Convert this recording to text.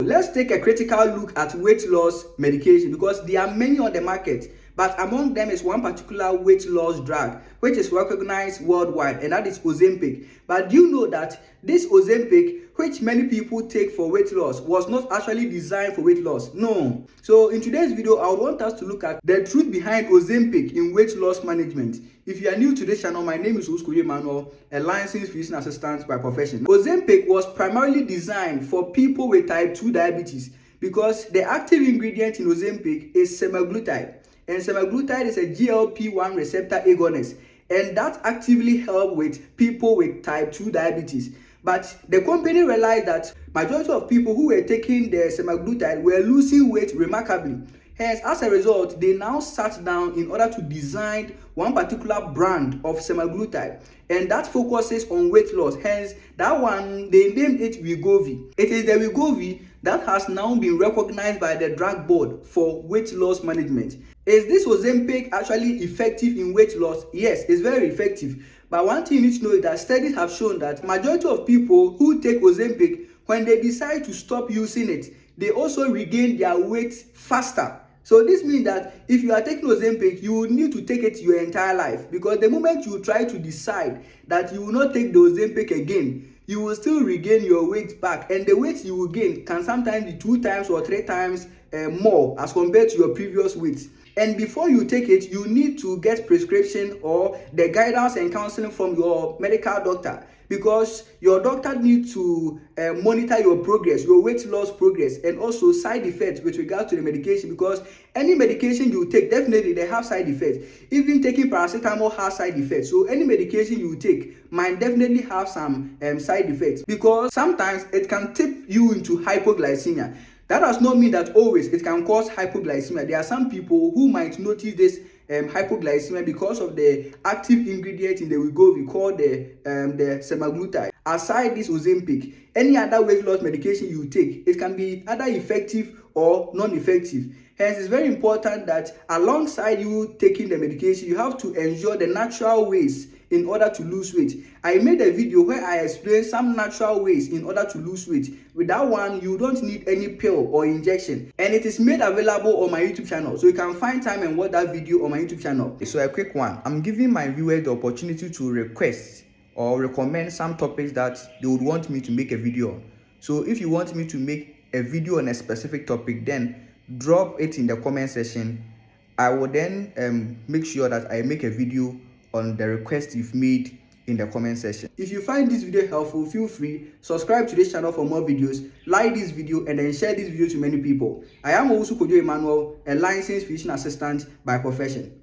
Let's take a critical look at weight loss medication because there are many on the market, but among them is one particular weight loss drug which is recognized worldwide, and that is Ozempic. But do you know that this Ozempic, which many people take for weight loss, was not actually designed for weight loss? No. So in today's video, I want us to look at the truth behind Ozempic in weight loss management. If you are new to this channel, my name is Ozempic, a licensed physician assistant by profession. Ozempic was primarily designed for people with type 2 diabetes because the active ingredient in Ozempic is semaglutide. And semaglutide is a GLP-1 receptor agonist, and that actively helps with people with type 2 diabetes. But the company realized that majority of people who were taking the semaglutide were losing weight remarkably. Hence, as a result, they now sat down in order to design one particular brand of semaglutide, and that focuses on weight loss. Hence, that one, they named it Wegovy. It is the Wegovy that has now been recognized by the drug board for weight loss management. Is this Ozempic actually effective in weight loss? Yes, it's very effective. But one thing you need to know is that studies have shown that majority of people who take Ozempic, when they decide to stop using it, they also regain their weight faster. So this means that if you are taking Ozempic, you will need to take it your entire life, because the moment you try to decide that you will not take the Ozempic again, you will still regain your weight back, and the weight you will gain can sometimes be 2 times or 3 times more as compared to your previous weight. And before you take it, you need to get prescription or the guidance and counseling from your medical doctor, because your doctor needs to monitor your progress, your weight loss progress, and also side effects with regards to the medication, because any medication you take, definitely they have side effects. Even taking paracetamol has side effects. So any medication you take might definitely have some side effects, because sometimes it can tip you into hypoglycemia. That does not mean that always it can cause hypoglycemia. There are some people who might notice this hypoglycemia because of the active ingredient in the Wegovy called the semaglutide. Aside this Ozempic, any other weight loss medication you take, it can be either effective or non-effective. Hence, it's very important that alongside you taking the medication, you have to ensure the natural ways in order to lose weight. I made a video where I explained some natural ways in order to lose weight. With that one, you don't need any pill or injection, and it is made available on my YouTube channel, so you can find time and watch that video on my YouTube channel. So a quick one, I'm giving my viewers the opportunity to request or recommend some topics that they would want me to make a video on. So if you want me to make a video on a specific topic, then drop it in the comment section. I will then make sure that I make a video on the request you've made in the comment section. If you find this video helpful, feel free, subscribe to this channel for more videos, like this video, and then share this video to many people. I am Ozempic, a licensed physician assistant by profession.